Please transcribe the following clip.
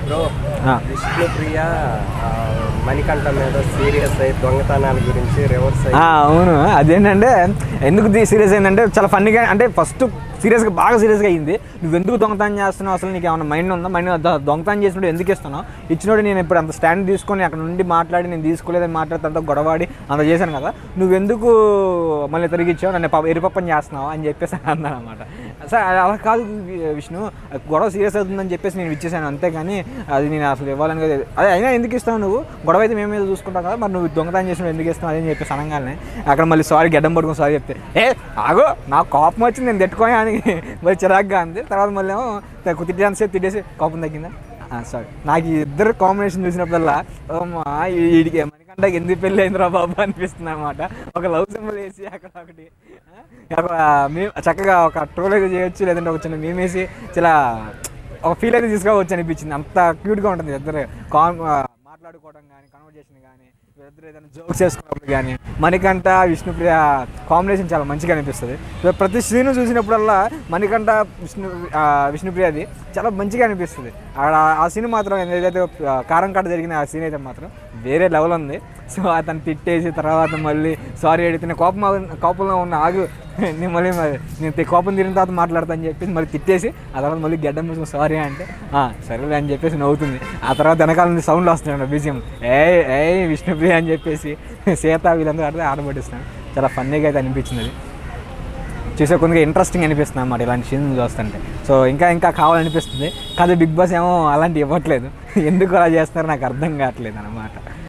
Bro Vishnupriya Manikanta మీద serious అయ్యి దొంగతనాల గురించి రివర్స్ అయ్యి అవును. అదేంటంటే ఎందుకు సీరియస్ అయిందంటే చాలా ఫన్నీగా, అంటే ఫస్ట్ సీరియస్గా బాగా సీరియస్గా అయింది. నువ్వు ఎందుకు దొంగతనం చేస్తున్నావు, అసలు నీకు ఏమైనా మైండ్ ఉందా, మైండ్ దొంగతనం చేసినప్పుడు ఎందుకు ఇస్తున్నావు, ఇచ్చినోడు నేను ఇప్పుడు అంత స్టాండ్ తీసుకొని అక్కడ నుండి మాట్లాడి నేను తీసుకోలేదని మాట్లాడితే అంత గొడవాడి అంత చేశాను కదా, నువ్వెందుకు మళ్ళీ తిరిగి ఇచ్చావు, నన్ను ఎరిపప్పని చేస్తున్నావు అని చెప్పేసి అన్నాను అనమాట. సార్ అలా కాదు విష్ణు, గొడవ సీరియస్ అవుతుందని చెప్పేసి నేను ఇచ్చేసాను అంతేగాని అది నేను అసలు ఇవ్వాలని కదా, అదే అయినా ఎందుకు ఇస్తావు నువ్వు, గొడవ అయితే మేము మీద చూసుకుంటాం కదా, మరి నువ్వు దొంగతనం చేసినప్పుడు ఎందుకు ఇస్తావు అని చెప్పేసి అనగానే అక్కడ మళ్ళీ సారీ గడ్డం పడుకుని సారీ చెప్తే ఆగో నాకు కోపం వచ్చింది నేను తిట్టుకొని అని మరి చిరాగ్గా అంది. తర్వాత మళ్ళీ ఏమో తిట్టేసి తిట్టేసి కోపం తగ్గిందా. సారీ, నాకు ఇద్దరు కాంబినేషన్ చూసినప్పుడల్లా వీడికి మణికంఠకి ఎందుకు పెళ్ళి అయిందిరా బాబు అనిపిస్తుంది అనమాట. ఒక లవ్ సింబల్ వేసి అక్కడ ఒకటి మేము చక్కగా ఒక ట్రోల్ అయితే చేయొచ్చు, లేదంటే ఒక చిన్న మేము వేసి చాలా ఒక ఫీల్ అయితే తీసుకోవచ్చు అనిపించింది. అంత క్యూట్గా ఉంటుంది ఇద్దరు మాట్లాడుకోవడం కానీ, కన్వర్జేషన్ కానీ, ఇద్దరు ఏదైనా జోక్స్ చేసుకున్నప్పుడు కానీ మణికంఠ విష్ణుప్రియ కాంబినేషన్ చాలా మంచిగా అనిపిస్తుంది. ప్రతి సీను చూసినప్పుడల్లా మణికంఠ విష్ణుప్రియది చాలా మంచిగా అనిపిస్తుంది. ఆ సీన్ మాత్రం ఏదైతే కారం కట్ట జరిగిన ఆ సీన్ అయితే మాత్రం వేరే లెవెల్ ఉంది. సో అతను తిట్టేసి తర్వాత మళ్ళీ సారీ అడిగితే కోపంలో ఉన్న ఆగు నేను మళ్ళీ నేను కోపం తిరిగిన తర్వాత మాట్లాడతా అని చెప్పేసి మళ్ళీ తిట్టేసి ఆ తర్వాత మళ్ళీ గడ్డం మీద సారీ అంటే సరేలే అని చెప్పేసి నవ్వుతుంది. ఆ తర్వాత వెనకాల నుంచి సౌండ్లు వస్తున్నాయి బీజిఎం ఏ విష్ణుప్రియ అని చెప్పేసి సీత వీళ్ళందరూ ఆడబట్టిస్తున్నాను. చాలా ఫన్నీగా అయితే అనిపించింది. అది చూసే కొద్దిగా ఇంట్రెస్టింగ్ అనిపిస్తుంది అన్నమాట ఇలాంటి సీన్ చూస్తుంటే. సో ఇంకా కావాలనిపిస్తుంది. కాదు బిగ్ బాస్ ఏమో అలాంటివి ఇవ్వట్లేదు, ఎందుకు అలా చేస్తున్నారో నాకు అర్థం కావట్లేదు అనమాట.